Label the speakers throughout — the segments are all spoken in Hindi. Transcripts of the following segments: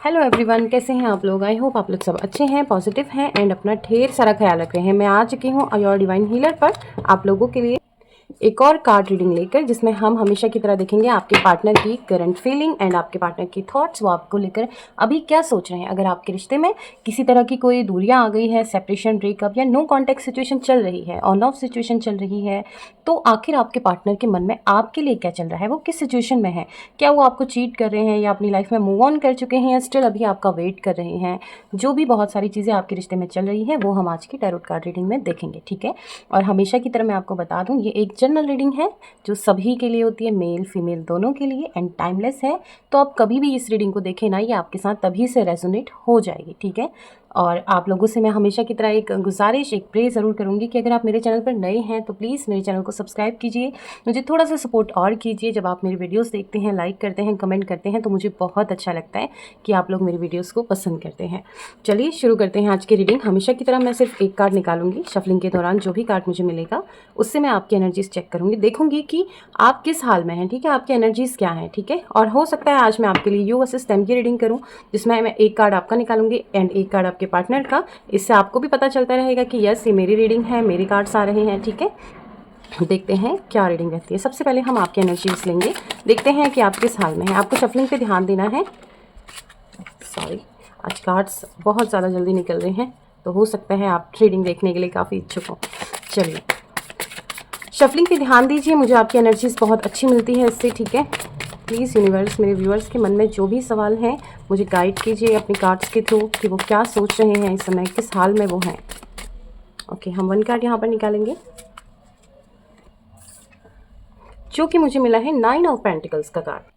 Speaker 1: हेलो एवरीवन, कैसे हैं आप लोग। आई होप आप लोग सब अच्छे हैं, पॉजिटिव हैं एंड अपना ढेर सारा ख्याल रख रहे हैं। मैं आ चुकी हूँ योर डिवाइन हीलर पर आप लोगों के लिए एक और कार्ड रीडिंग लेकर, जिसमें हम हमेशा की तरह देखेंगे आपके पार्टनर की करंट फीलिंग एंड आपके पार्टनर की थॉट्स, वो आपको लेकर अभी क्या सोच रहे हैं। अगर आपके रिश्ते में किसी तरह की कोई दूरियां आ गई है, सेपरेशन, ब्रेकअप या नो कॉन्टैक्ट सिचुएशन चल रही है, ऑन ऑफ सिचुएशन चल रही है, तो आखिर आपके पार्टनर के मन में आपके लिए क्या चल रहा है, वो किस सिचुएशन में है। क्या वो आपको चीट कर रहे हैं या अपनी लाइफ में मूव ऑन कर चुके हैं या स्टिल अभी आपका वेट कर रहे हैं। जो भी बहुत सारी चीज़ें आपके रिश्ते में चल रही हैं वो हम आज की टैरोट कार्ड रीडिंग में देखेंगे, ठीक है। और हमेशा की तरह मैं आपको बता दूं, ये एक जनरल रीडिंग है जो सभी के लिए होती है, मेल फीमेल दोनों के लिए, एंड टाइमलेस है। तो आप कभी भी इस रीडिंग को देखें ना, ये आपके साथ तभी से रेजोनेट हो जाएगी, ठीक है। और आप लोगों से मैं हमेशा की तरह एक गुजारिश, एक प्रे ज़रूर करूँगी कि अगर आप मेरे चैनल पर नए हैं तो प्लीज़ मेरे चैनल को सब्सक्राइब कीजिए, मुझे थोड़ा सा सपोर्ट और कीजिए। जब आप मेरी वीडियोस देखते हैं, लाइक करते हैं, कमेंट करते हैं, तो मुझे बहुत अच्छा लगता है कि आप लोग मेरी वीडियोस को पसंद करते हैं। चलिए शुरू करते हैं आज की रीडिंग। हमेशा की तरह मैं सिर्फ एक कार्ड निकालूंगी। शफलिंग के दौरान जो भी कार्ड मुझे मिलेगा उससे मैं आपकी एनर्जीज चेक करूँगी, देखूंगी कि आप किस हाल में हैं, ठीक है, आपकी एनर्जीज क्या हैं, ठीक है। और हो सकता है आज मैं आपके लिए यू वर्सेस देम की रीडिंग करूँ, जिसमें मैं एक कार्ड आपका निकालूंगी एंड एक कार्ड आपके पार्टनर का। इससे आपको भी पता चलता रहेगा कि यस, ये मेरी रीडिंग है, मेरे कार्ड्स आ रहे हैं, ठीक है। देखते हैं क्या रीडिंग रहती है। सबसे पहले हम आपकी एनर्जीज लेंगे, देखते हैं कि आप किस हाल में हैं। आपको शफलिंग पे ध्यान देना है। सॉरी, आज कार्ड्स बहुत ज़्यादा जल्दी निकल रहे हैं, तो हो सकता है आप रीडिंग देखने के लिए काफ़ी इच्छुक हो। चलिए शफलिंग पे ध्यान दीजिए, मुझे आपकी एनर्जीज बहुत अच्छी मिलती है इससे, ठीक है। प्लीज़ यूनिवर्स, मेरे व्यूअर्स के मन में जो भी सवाल हैं मुझे गाइड कीजिए अपनी कार्ड्स के थ्रू कि वो क्या सोच रहे हैं इस समय, किस हाल में वो हैं। ओके, हम वन कार्ड यहाँ पर निकालेंगे जो कि मुझे मिला है 9 ऑफ पेंटिकल्स का कार्ड।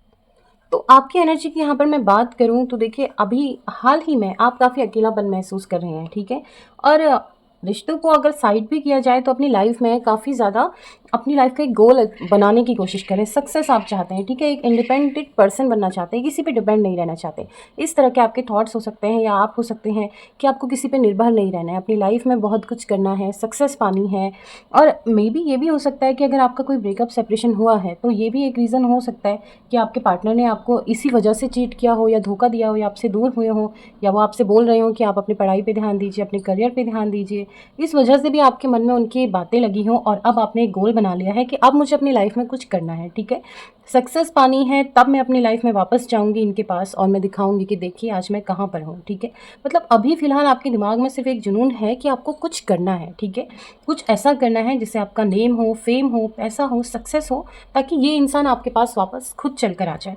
Speaker 1: तो आपकी एनर्जी की यहाँ पर मैं बात करूँ तो देखिए, अभी हाल ही में आप काफ़ी अकेलापन महसूस कर रहे हैं, ठीक है। और रिश्तों को अगर साइड भी किया जाए तो अपनी लाइफ में काफ़ी ज़्यादा अपनी लाइफ का एक गोल बनाने की कोशिश करें। सक्सेस आप चाहते हैं, ठीक है, एक इंडिपेंडेंट पर्सन बनना चाहते हैं, किसी पे डिपेंड नहीं रहना चाहते। इस तरह के आपके थॉट्स हो सकते हैं, या आप हो सकते हैं कि आपको किसी पे निर्भर नहीं रहना है, अपनी लाइफ में बहुत कुछ करना है, सक्सेस पानी है। और मे बी ये भी हो सकता है कि अगर आपका कोई ब्रेकअप सेपरेशन हुआ है तो ये भी एक रीज़न हो सकता है कि आपके पार्टनर ने आपको इसी वजह से चीट किया हो या धोखा दिया हो या आपसे दूर हुए हो, या वो आपसे बोल रहे हो कि आप अपनी पढ़ाई पे ध्यान दीजिए, अपने करियर पे ध्यान दीजिए। इस वजह से भी आपके मन में उनकी बातें लगी हों और अब आपने एक गोल बना लिया है कि अब मुझे अपनी लाइफ में कुछ करना है, ठीक है, सक्सेस पानी है, तब मैं अपनी लाइफ में वापस जाऊंगी इनके पास और मैं दिखाऊंगी कि देखिए आज मैं कहाँ पर हूँ, ठीक है। मतलब अभी फ़िलहाल आपके दिमाग में सिर्फ एक जुनून है कि आपको कुछ करना है, ठीक है, कुछ ऐसा करना है जिससे आपका नेम हो, फेम हो, पैसा हो, सक्सेस हो, ताकि ये इंसान आपके पास वापस खुद चल कर आ जाए।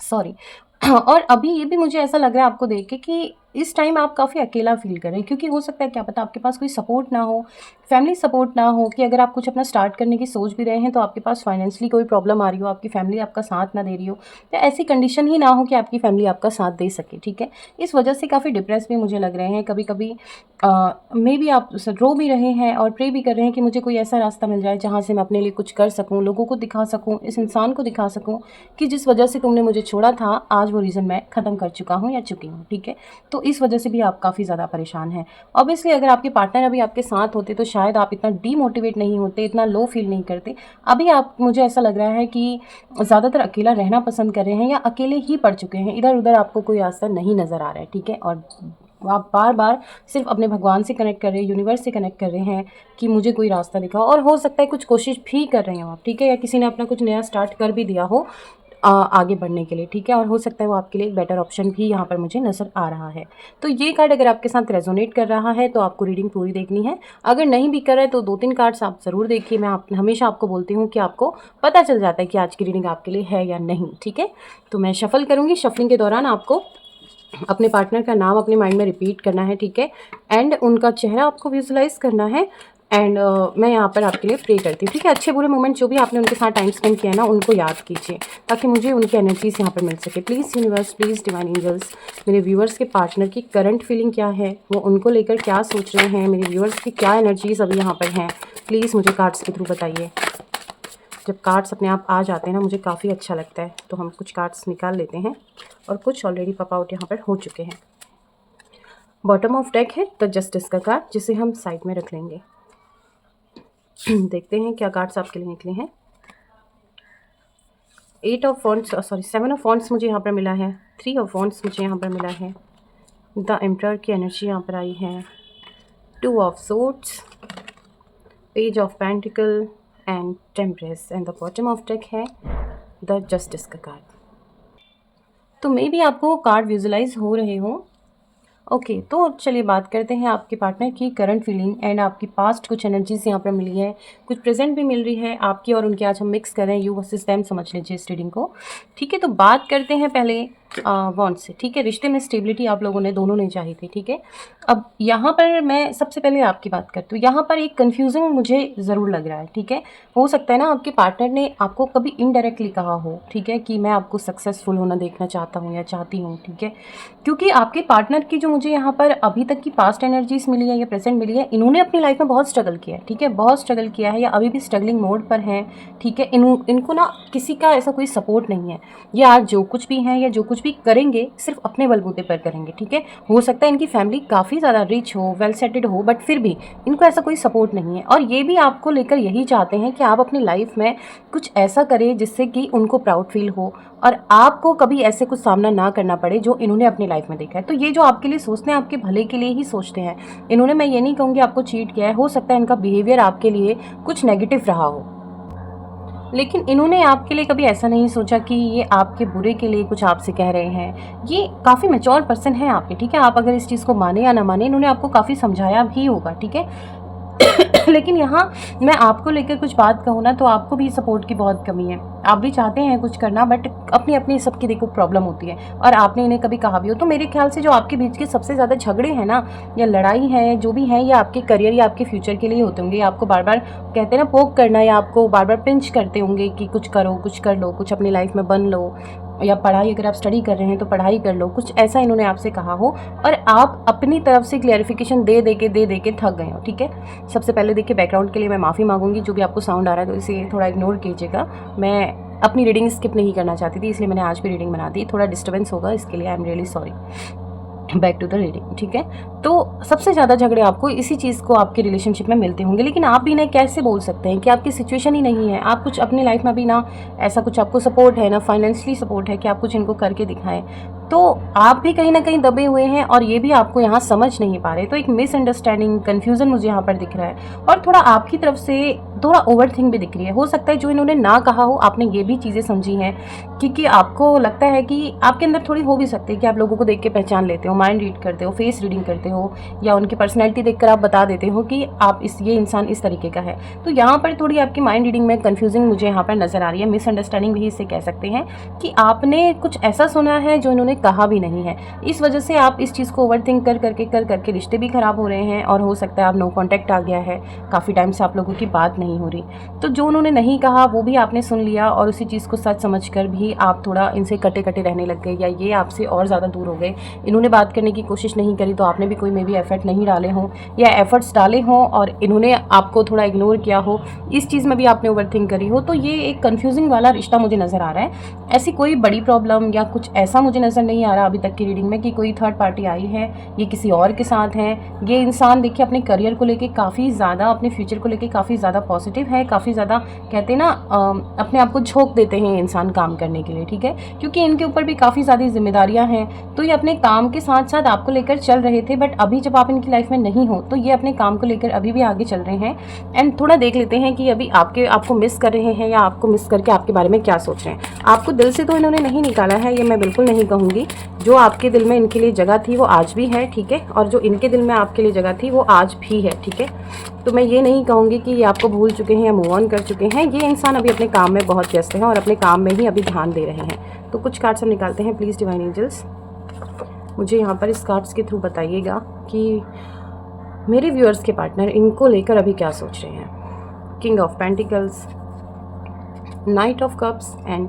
Speaker 1: सॉरी। और अभी ये भी मुझे ऐसा लग रहा है आपको देख के कि इस टाइम आप काफ़ी अकेला फील कर रहे हैं, क्योंकि हो सकता है क्या पता आपके पास कोई सपोर्ट ना हो, फैमिली सपोर्ट ना हो, कि अगर आप कुछ अपना स्टार्ट करने की सोच भी रहे हैं तो आपके पास फाइनेंशियली कोई प्रॉब्लम आ रही हो, आपकी फैमिली आपका साथ ना दे रही हो, या ऐसी कंडीशन ही ना हो कि आपकी फैमिली आपका साथ दे सके, ठीक है। इस वजह से काफ़ी डिप्रेस भी मुझे लग रहे हैं। कभी कभी मे बी आप रो भी रहे हैं और प्रे भी कर रहे हैं कि मुझे कोई ऐसा रास्ता मिल जाए जहाँ से मैं अपने लिए कुछ कर सकूँ, लोगों को दिखा सकूँ, इस इंसान को दिखा सकूँ कि जिस वजह से तुमने मुझे छोड़ा था, आज वो रीज़न मैं ख़त्म कर चुका हूँ या चुकी हूँ, ठीक है। तो इस वजह से भी आप काफ़ी ज़्यादा परेशान हैं। ऑब्वियसली अगर आपके पार्टनर अभी आपके साथ होते तो शायद आप इतना डीमोटिवेट नहीं होते, इतना लो फील नहीं करते। अभी आप, मुझे ऐसा लग रहा है कि ज़्यादातर अकेला रहना पसंद कर रहे हैं या अकेले ही पड़ चुके हैं, इधर उधर आपको कोई रास्ता नहीं नज़र आ रहा है, ठीक है। और आप बार बार सिर्फ अपने भगवान से कनेक्ट कर रहे हैं, यूनिवर्स से कनेक्ट कर रहे हैं कि मुझे कोई रास्ता दिखाओ। और हो सकता है कुछ कोशिश भी कर रहे हो आप, ठीक है, या किसी ने अपना कुछ नया स्टार्ट कर भी दिया हो आगे बढ़ने के लिए, ठीक है। और हो सकता है वो आपके लिए एक बेटर ऑप्शन भी यहाँ पर मुझे नज़र आ रहा है। तो ये कार्ड अगर आपके साथ रेजोनेट कर रहा है तो आपको रीडिंग पूरी देखनी है। अगर नहीं भी कर रहा है तो 2-3 कार्ड्स आप ज़रूर देखिए। मैं हमेशा आपको बोलती हूँ कि आपको पता चल जाता है कि आज की रीडिंग आपके लिए है या नहीं, ठीक है। तो मैं शफल करूँगी। शफलिंग के दौरान आपको अपने पार्टनर का नाम अपने माइंड में रिपीट करना है, ठीक है, एंड उनका चेहरा आपको विजुलाइज करना है। एंड मैं यहाँ पर आपके लिए प्रे करती हूँ, ठीक है। अच्छे बुरे मोमेंट जो भी आपने उनके साथ टाइम स्पेंड किया है ना, उनको याद कीजिए ताकि मुझे उनकी एनर्जीज यहाँ पर मिल सके। Please universe, please divine angels, मेरे व्यूअर्स के पार्टनर की करंट फीलिंग क्या है, वो उनको लेकर क्या सोच रहे हैं, मेरे व्यूअर्स की क्या एनर्जीज अभी यहाँ पर हैं, प्लीज़ मुझे कार्ड्स के थ्रू बताइए। जब कार्ड्स अपने आप आ जाते हैं ना, मुझे काफ़ी अच्छा लगता है। तो हम कुछ कार्ड्स निकाल लेते हैं और कुछ ऑलरेडी पॉप आउट यहाँ पर हो चुके हैं। बॉटम ऑफ डेक है द जस्टिस का कार्ड, जिसे हम साइड में रख लेंगे। देखते हैं क्या कार्ड्स आपके लिए निकले हैं। Eight of wands, sorry 7 of wands मुझे यहाँ पर मिला है, 3 ऑफ वॉन्ड्स मुझे यहाँ पर मिला है, द एम्परर की एनर्जी यहाँ पर आई है, 2 of swords, page of pentacle and temperance, and the bottom of deck है द जस्टिस का कार्ड। तो मे बी आपको कार्ड विजुलाइज हो रहे हो। ओके तो चलिए बात करते हैं आपके पार्टनर की करंट फीलिंग एंड आपकी पास्ट कुछ एनर्जीज यहाँ पर मिली है, कुछ प्रेजेंट भी मिल रही है आपकी और उनके। आज हम मिक्स कर रहे हैं, यू वर्सेस देम समझ लीजिए इस रीडिंग को। ठीक है, तो बात करते हैं पहले वॉन्ड से। ठीक है, रिश्ते में स्टेबिलिटी आप लोगों ने दोनों ने चाही थी। ठीक है, अब यहाँ पर मैं सबसे पहले आपकी बात करती हूँ। यहाँ पर एक कन्फ्यूजन मुझे ज़रूर लग रहा है। ठीक है, हो सकता है ना आपके पार्टनर ने आपको कभी इनडायरेक्टली कहा हो, ठीक है, कि मैं आपको सक्सेसफुल होना देखना चाहता हूँ या चाहती हूँ। ठीक है, क्योंकि आपके पार्टनर की जो मुझे यहाँ पर अभी तक की पास्ट एनर्जीज मिली है या प्रेजेंट मिली है, इन्होंने अपनी लाइफ में बहुत स्ट्रगल किया है। ठीक है, बहुत स्ट्रगल किया है या अभी भी स्ट्रगलिंग मोड पर हैं। ठीक है, इनको ना किसी का ऐसा कोई सपोर्ट नहीं है। ये आज जो कुछ भी हैं या जो कुछ भी करेंगे सिर्फ अपने बलबूते पर करेंगे। ठीक है, हो सकता है इनकी फैमिली काफ़ी ज़्यादा रिच हो, वेल सेटेड हो, बट फिर भी इनको ऐसा कोई सपोर्ट नहीं है। और ये भी आपको लेकर यही चाहते हैं कि आप अपनी लाइफ में कुछ ऐसा करें जिससे कि उनको प्राउड फील हो और आपको कभी ऐसे कुछ सामना ना करना पड़े जो इन्होंने अपनी लाइफ में देखा है। तो ये जो आपके लिए सोचते हैं आपके भले के लिए ही सोचते हैं इन्होंने। मैं ये नहीं कहूँगी आपको चीट किया है, हो सकता है इनका बिहेवियर आपके लिए कुछ नेगेटिव रहा हो, लेकिन इन्होंने आपके लिए कभी ऐसा नहीं सोचा कि ये आपके बुरे के लिए कुछ आपसे कह रहे हैं। ये काफ़ी मैच्योर पर्सन है आपके। ठीक है, आप अगर इस चीज़ को माने या ना माने, इन्होंने आपको काफ़ी समझाया भी होगा। ठीक है, लेकिन यहाँ मैं आपको लेकर कुछ बात कहूँ ना, तो आपको भी सपोर्ट की बहुत कमी है। आप भी चाहते हैं कुछ करना, बट अपनी अपनी सबकी देखो प्रॉब्लम होती है और आपने इन्हें कभी कहा भी हो। तो मेरे ख्याल से जो आपके बीच के सबसे ज़्यादा झगड़े हैं ना या लड़ाई है जो भी है, ये आपके करियर या आपके फ्यूचर के लिए होते होंगे। आपको बार बार कहते हैं ना पोक करना, या आपको बार बार पिंच करते होंगे कि कुछ करो, कुछ कर लो, कुछ अपनी लाइफ में बन लो, या पढ़ाई अगर आप स्टडी कर रहे हैं तो पढ़ाई कर लो, कुछ ऐसा इन्होंने आपसे कहा हो और आप अपनी तरफ से क्लैरिफिकेशन दे दे के थक गए हो। ठीक है, सबसे पहले देखिए बैकग्राउंड के लिए मैं माफ़ी मांगूंगी, जो भी आपको साउंड आ रहा है तो इसे थोड़ा इग्नोर कीजिएगा। मैं अपनी रीडिंग स्किप नहीं करना चाहती थी, इसलिए मैंने आज भी रीडिंग बना दी। थोड़ा डिस्टर्बेंस होगा, इसके लिए I am really sorry. Back to the reading. ठीक है, तो सबसे ज़्यादा झगड़े आपको इसी चीज़ को आपके रिलेशनशिप में मिलते होंगे, लेकिन आप भी इन्हें कैसे बोल सकते हैं कि आपकी सिचुएशन ही नहीं है, आप कुछ अपनी लाइफ में भी ना ऐसा कुछ आपको सपोर्ट है, ना फाइनेंशियली सपोर्ट है कि आप कुछ इनको करके दिखाएं। तो आप भी कहीं ना कहीं दबे हुए हैं और ये भी आपको यहाँ समझ नहीं पा रहे। तो एक मिसअंडरस्टैंडिंग, कन्फ्यूजन मुझे यहाँ पर दिख रहा है और थोड़ा आपकी तरफ से थोड़ा ओवरथिंक भी दिख रही है। हो सकता है जो इन्होंने ना कहा हो आपने ये भी चीज़ें समझी हैं, क्योंकि आपको लगता है कि आपके अंदर थोड़ी हो भी सकती है कि आप लोगों को देख के पहचान लेते हो, माइंड रीड करते हो, फेस रीडिंग करते हो, या उनकी पर्सनैलिटी देखकर आप बता देते हो कि आप ये इंसान इस तरीके का है। तो यहाँ पर थोड़ी आपकी माइंड रीडिंग में कन्फ्यूजिंग मुझे यहाँ पर नजर आ रही है। मिसअंडरस्टैंडिंग भी इसे कह सकते हैं कि आपने कुछ ऐसा सुना है जो इन्होंने कहा भी नहीं है। इस वजह से आप इस चीज़ को ओवरथिंक कर करके रिश्ते भी खराब हो रहे हैं और हो सकता है आप नो कॉन्टैक्ट आ गया है, काफ़ी टाइम से आप लोगों की बात नहीं हो रही। तो जो उन्होंने नहीं कहा वो भी आपने सुन लिया और उसी चीज़ को सच समझकर भी आप थोड़ा इनसे कटे कटे रहने लग गए, या ये आपसे और ज़्यादा दूर हो गए। इन्होंने बात करने की कोशिश नहीं करी तो आपने भी कोई मे बी एफर्ट नहीं डाले हों, या एफर्ट्स डाले हों और इन्होंने आपको थोड़ा इग्नोर किया हो, इस चीज़ में भी आपने ओवरथिंक करी हो। तो ये एक कन्फ्यूजिंग वाला रिश्ता मुझे नज़र आ रहा है। ऐसी कोई बड़ी प्रॉब्लम या कुछ ऐसा मुझे नज़र नहीं आ रहा अभी तक की रीडिंग में कि कोई थर्ड पार्टी आई है, ये किसी और के साथ है। ये इंसान देखिए अपने करियर को लेके काफ़ी ज़्यादा, अपने फ्यूचर को लेके काफ़ी ज़्यादा पॉजिटिव है, काफ़ी ज़्यादा कहते हैं ना अपने आप को झोंक देते हैं इंसान काम करने के लिए। ठीक है, क्योंकि इनके ऊपर भी काफ़ी ज़्यादा जिम्मेदारियां हैं, तो ये अपने काम के साथ साथ आपको लेकर चल रहे थे। बट अभी जब आप इनकी लाइफ में नहीं हो तो ये अपने काम को लेकर अभी भी आगे चल रहे हैं। एंड थोड़ा देख लेते हैं कि अभी आपको मिस कर रहे हैं या आपको मिस करके आपके बारे में क्या सोच रहे हैं। आपको दिल से तो इन्होंने नहीं निकाला है, ये मैं बिल्कुल नहीं कहूँगी। जो आपके दिल में इनके लिए जगह थी वो आज भी है। ठीक है, और जो इनके दिल में आपके लिए जगह थी वो आज भी है। ठीक है, तो मैं ये नहीं कहूँगी कि ये आपको भूल चुके हैं या मूव ऑन कर चुके हैं। ये इंसान अभी अपने काम में बहुत व्यस्त हैं और अपने काम में ही अभी ध्यान दे रहे हैं। तो कुछ कार्ड्स हम निकालते हैं। प्लीज़ डिवाइन एंजल्स मुझे यहाँ पर इस कार्ड्स के थ्रू बताइएगा कि मेरे व्यूअर्स के पार्टनर इनको लेकर अभी क्या सोच रहे हैं। King of pentacles, night of cups and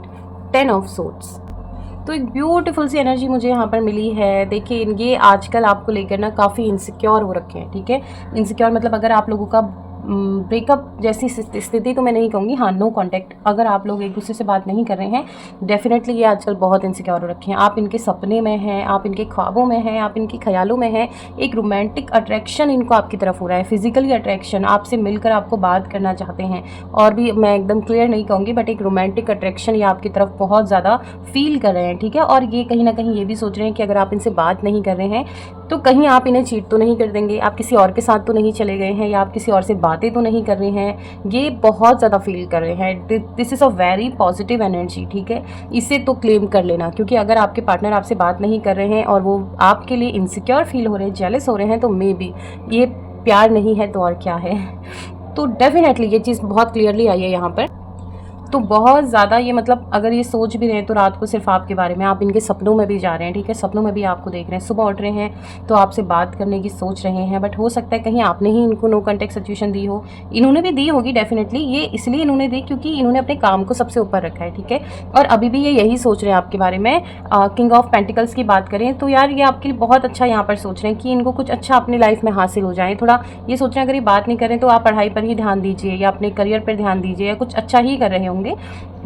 Speaker 1: 10 of swords. तो एक ब्यूटीफुल सी एनर्जी मुझे यहाँ पर मिली है। देखिए ये आजकल आपको लेकर ना काफ़ी इनसिक्योर हो रखे हैं। ठीक है, इनसिक्योर मतलब अगर आप लोगों का ब्रेकअप जैसी स्थिति तो मैं नहीं कहूँगी, हाँ नो कॉन्टैक्ट। अगर आप लोग एक दूसरे से बात नहीं कर रहे हैं, डेफिनेटली ये आजकल बहुत इनसिक्योर हो रखे हैं। आप इनके सपने में हैं, आप इनके ख्वाबों में हैं, आप इनके ख्यालों में हैं। एक रोमांटिक अट्रैक्शन इनको आपकी तरफ हो रहा है, फिजिकली अट्रैक्शन, आपसे मिलकर आपको बात करना चाहते हैं। और भी मैं एकदम क्लियर नहीं कहूँगी, बट एक रोमांटिक अट्रैक्शन ये आपकी तरफ बहुत ज़्यादा फील कर रहे हैं, ठीक है। और ये कहीं ना कहीं ये भी सोच रहे हैं कि अगर आप इनसे बात नहीं कर रहे हैं तो कहीं आप इन्हें चीट तो नहीं कर देंगे, आप किसी और के साथ तो नहीं चले गए हैं, या आप किसी और से बातें तो नहीं कर रहे हैं। ये बहुत ज़्यादा फील कर रहे हैं। This is a very positive energy, ठीक है। इसे तो क्लेम कर लेना, क्योंकि अगर आपके पार्टनर आपसे बात नहीं कर रहे हैं और वो आपके लिए इनसिक्योर फील हो रहे हैं, जेलस हो रहे हैं, तो मे बी ये प्यार नहीं है तो और क्या है। तो डेफिनेटली ये चीज़ बहुत क्लियरली आई है यहाँ पर। तो बहुत ज़्यादा ये मतलब अगर ये सोच भी रहे हैं तो रात को सिर्फ आपके बारे में, आप इनके सपनों में भी जा रहे हैं, ठीक है। सपनों में भी आपको देख रहे हैं, सुबह उठ रहे हैं तो आपसे बात करने की सोच रहे हैं। बट हो सकता है कहीं आपने ही इनको नो कॉन्टैक्ट सिचुएशन दी हो। इन्होंने भी दी होगी डेफिनेटली, ये इसलिए इन्होंने दी क्योंकि इन्होंने अपने काम को सबसे ऊपर रखा है, ठीक है। और अभी भी ये यही सोच रहे हैं आपके बारे में। किंग ऑफ पेंटिकल्स की बात करें तो यार ये आपके लिए बहुत अच्छा यहाँ पर सोच रहे हैं कि इनको कुछ अच्छा अपनी लाइफ में हासिल हो जाए। थोड़ा ये सोच रहे हैं अगर ये बात नहीं करें तो आप पढ़ाई पर ही ध्यान दीजिए, या अपने करियर पर ध्यान दीजिए, या कुछ अच्छा ही कर रहे होंगे।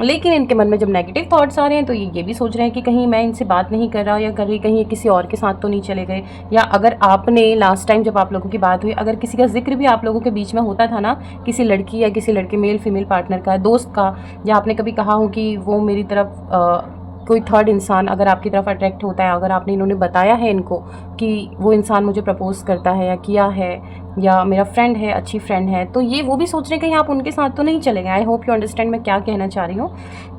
Speaker 1: लेकिन इनके मन में जब नेगेटिव थॉट्स आ रहे हैं तो ये भी सोच रहे हैं कि कहीं मैं इनसे बात नहीं कर रहा या कर रही, कहीं ये किसी और के साथ तो नहीं चले गए। या अगर आपने लास्ट टाइम जब आप लोगों की बात हुई, अगर किसी का जिक्र भी आप लोगों के बीच में होता था ना, किसी लड़की या किसी लड़के, मेल फीमेल पार्टनर का, दोस्त का, या आपने कभी कहा हो कि वो मेरी तरफ कोई थर्ड इंसान अगर आपकी तरफ अट्रैक्ट होता है, अगर आपने इन्होंने बताया है इनको कि वो इंसान मुझे प्रपोज करता है या किया है, या मेरा फ्रेंड है, अच्छी फ्रेंड है, तो ये वो भी सोच रहे हैं कि आप उनके साथ तो नहीं चले गए। आई होप यू अंडरस्टैंड मैं क्या कहना चाह रही हूँ।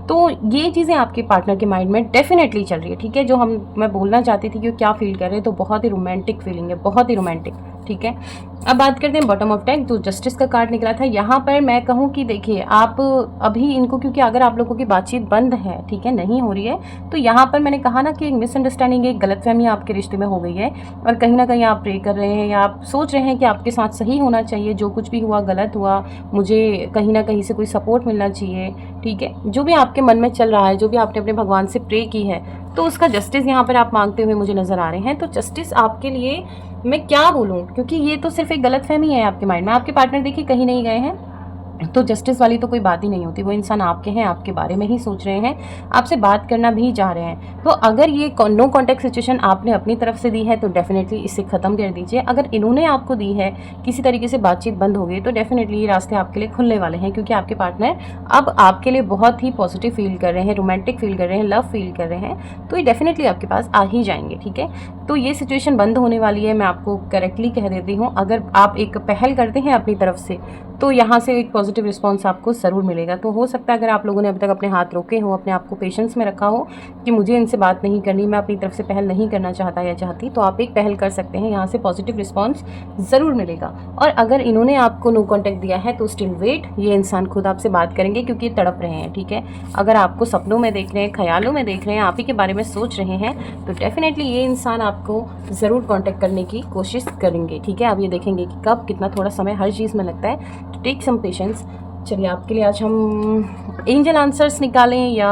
Speaker 1: तो ये चीज़ें आपके पार्टनर के माइंड में डेफिनेटली चल रही है, ठीक है। जो मैं बोलना चाहती थी कि वो क्या फील कर रहे हैं, तो बहुत ही रोमांटिक फीलिंग है, बहुत ही रोमांटिक, ठीक है। अब बात करते हैं बॉटम ऑफ डेक, जो जस्टिस का कार्ड निकला था। यहाँ पर मैं कहूँ कि देखिए आप अभी इनको, क्योंकि अगर आप लोगों की बातचीत बंद है, ठीक है, नहीं हो रही है, तो यहाँ पर मैंने कहा ना कि एक मिसअंडरस्टैंडिंग, एक गलतफहमी आपके रिश्ते में हो गई है। और कहीं ना कहीं आप प्रे कर रहे हैं या आप सोच रहे हैं कि आपके साथ सही होना चाहिए, जो कुछ भी हुआ गलत हुआ, मुझे कहीं ना कहीं से कोई सपोर्ट मिलना चाहिए, ठीक है। जो भी आपके मन में चल रहा है, जो भी आपने अपने भगवान से प्रे की है, तो उसका जस्टिस यहाँ पर आप मांगते हुए मुझे नज़र आ रहे हैं। तो जस्टिस आपके लिए मैं क्या बोलूँ, क्योंकि ये तो सिर्फ एक गलतफहमी है आपके माइंड में। आपके पार्टनर देखिए कहीं नहीं गए हैं, तो जस्टिस वाली तो कोई बात ही नहीं होती। वो इंसान आपके हैं, आपके बारे में ही सोच रहे हैं, आपसे बात करना भी चाह रहे हैं। तो अगर ये नो कॉन्टैक्ट सिचुएशन आपने अपनी तरफ से दी है तो डेफिनेटली इसे ख़त्म कर दीजिए। अगर इन्होंने आपको दी है, किसी तरीके से बातचीत बंद हो गई, तो डेफिनेटली ये रास्ते आपके लिए खुलने वाले हैं, क्योंकि आपके पार्टनर अब आपके लिए बहुत ही पॉजिटिव फील कर रहे हैं, रोमांटिक फील कर रहे हैं, लव फील कर रहे हैं। तो ये डेफिनेटली आपके पास आ ही जाएंगे, ठीक है। तो ये सिचुएशन बंद होने वाली है, मैं आपको करेक्टली कह देती हूँ। अगर आप एक पहल करते हैं अपनी तरफ से तो यहाँ से एक पॉजिटिव रिस्पांस आपको ज़रूर मिलेगा। तो हो सकता है अगर आप लोगों ने अभी तक अपने हाथ रोके हो, अपने आप को पेशेंस में रखा हो कि मुझे इनसे बात नहीं करनी, मैं अपनी तरफ से पहल नहीं करना चाहता या चाहती, तो आप एक पहल कर सकते हैं, यहाँ से पॉजिटिव रिस्पांस ज़रूर मिलेगा। और अगर इन्होंने आपको नो कॉन्टैक्ट दिया है तो स्टिल वेट, ये इंसान खुद आपसे बात करेंगे, क्योंकि ये तड़प रहे हैं, ठीक है। अगर आपको सपनों में देख रहे हैं, ख्यालों में देख रहे हैं, आप ही के बारे में सोच रहे हैं, तो डेफिनेटली ये इंसान आपको ज़रूर कॉन्टैक्ट करने की कोशिश करेंगे, ठीक है। अब ये देखेंगे कि कब, कितना, थोड़ा समय हर चीज़ में लगता है, तो टेक सम पेशेंस। चलिए आपके लिए आज हम एंजल आंसर्स निकालें या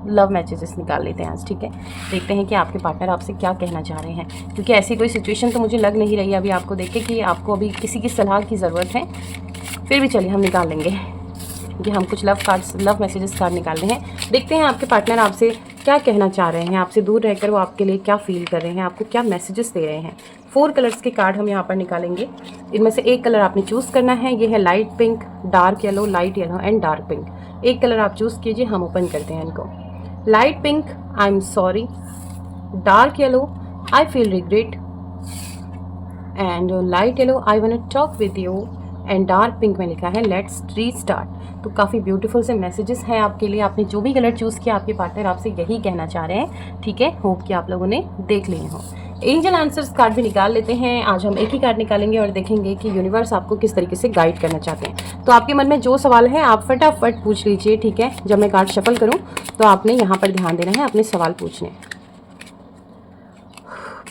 Speaker 1: लव मैसेजेस निकाल लेते हैं आज, ठीक है। देखते हैं कि आपके पार्टनर आपसे क्या कहना चाह रहे हैं, क्योंकि ऐसी कोई सिचुएशन तो मुझे लग नहीं रही अभी आपको देख के कि आपको अभी किसी की सलाह की ज़रूरत है। फिर भी चलिए हम निकाल लेंगे, क्योंकि हम कुछ लव मैसेजेस कार्ड निकाल रहे हैं। देखते हैं आपके पार्टनर आपसे क्या कहना चाह रहे हैं, आपसे दूर रहकर वो आपके लिए क्या फील कर रहे हैं, आपको क्या मैसेजेस दे रहे हैं। 4 कलर्स के कार्ड हम यहाँ पर निकालेंगे। इनमें से एक कलर आपने चूज़ करना है, ये है light pink, dark yellow, light yellow and dark pink. एक कलर आप चूज़ कीजिए, हम ओपन करते हैं इनको। Light pink, I am sorry. Dark yellow, I feel regret. And light yellow, I want to talk with you. And dark pink में लिखा है लेट्स रीस्टार्ट। तो काफ़ी ब्यूटीफुल से मैसेजेस हैं आपके लिए। आपने जो भी कलर चूज़ किया, आपके पार्टनर आपसे यही कहना चाह रहे हैं, ठीक है। होप कि आप लोगों ने देख लिए हों। एंजल आंसर्स कार्ड भी निकाल लेते हैं। आज हम एक ही कार्ड निकालेंगे और देखेंगे कि यूनिवर्स आपको किस तरीके से गाइड करना चाहते हैं। तो आपके मन में जो सवाल है आप फटाफट पूछ लीजिए, ठीक है। जब मैं कार्ड शफल करूँ तो आपने यहाँ पर ध्यान देना है, अपने सवाल पूछने।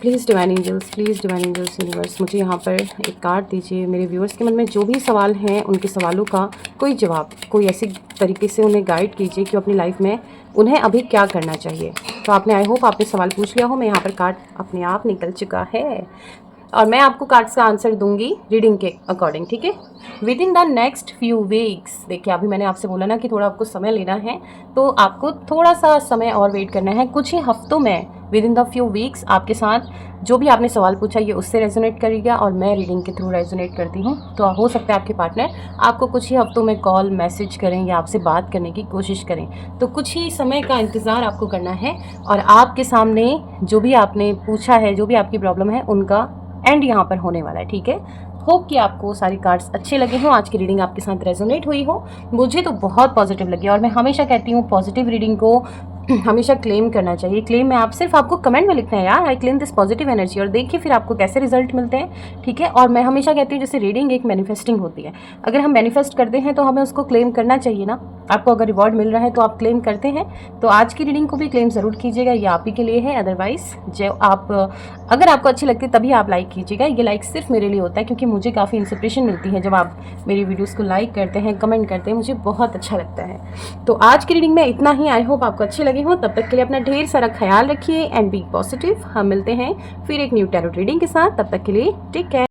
Speaker 1: Please divine angels, please divine angels, universe, मुझे यहाँ पर एक कार्ड दीजिए। मेरे व्यूअर्स के मन में जो भी सवाल हैं उनके सवालों का कोई जवाब, कोई ऐसी तरीके से उन्हें गाइड कीजिए कि अपनी लाइफ में उन्हें अभी क्या करना चाहिए। तो आपने, आई होप आपने सवाल पूछ लिया हो। मैं यहाँ पर कार्ड अपने आप निकल चुका है। और मैं आपको कार्ड्स का आंसर दूंगी रीडिंग के अकॉर्डिंग, ठीक है। With in the next few weeks, देखिए अभी मैंने आपसे बोला ना कि थोड़ा आपको समय लेना है, तो आपको थोड़ा सा समय और वेट करना है। कुछ ही हफ्तों में, with in the few weeks, आपके साथ जो भी आपने सवाल पूछा ये उससे रेजोनेट करेगा और मैं रीडिंग के थ्रू रेजोनेट करती हूँ। तो हो सकता है आपके पार्टनर आपको कुछ ही हफ्तों में कॉल मैसेज करें या आपसे बात करने की कोशिश करें। तो कुछ ही समय का इंतज़ार आपको करना है और आपके सामने जो भी आपने पूछा है, जो भी आपकी प्रॉब्लम है, उनका एंड यहाँ पर होने वाला है, ठीक है। होप कि आपको सारी कार्ड्स अच्छे लगे हों, आज की रीडिंग आपके साथ रेजोनेट हुई हो। मुझे तो बहुत पॉजिटिव लगी और मैं हमेशा कहती हूँ पॉजिटिव रीडिंग को हमेशा क्लेम करना चाहिए। क्लेम में आप सिर्फ आपको कमेंट में लिखना है यार, I claim this positive energy, और देखिए फिर आपको कैसे रिजल्ट मिलते हैं, ठीक है। और मैं हमेशा कहती हूँ जैसे रीडिंग एक मैनिफेस्टिंग होती है, अगर हम मैनिफेस्ट करते हैं तो हमें उसको क्लेम करना चाहिए ना। आपको अगर रिवॉर्ड मिल रहा है तो आप क्लेम करते हैं, तो आज की रीडिंग को भी क्लेम ज़रूर कीजिएगा, ये आप ही के लिए है। अदरवाइज जो आप, अगर आपको अच्छी लगती है तभी आप लाइक कीजिएगा। ये लाइक सिर्फ मेरे लिए होता है क्योंकि मुझे काफ़ी इंस्पिरेशन मिलती है जब आप मेरी वीडियोज़ को लाइक करते हैं, कमेंट करते हैं, मुझे बहुत अच्छा लगता है। तो आज की रीडिंग में इतना ही। आई होप आपको अच्छी लगी हो। तब तक के लिए अपना ढेर सारा ख्याल रखिए एंड बी पॉजिटिव। हम मिलते हैं फिर एक न्यू टैरोट रीडिंग के साथ। तब तक के लिए टेक केयर।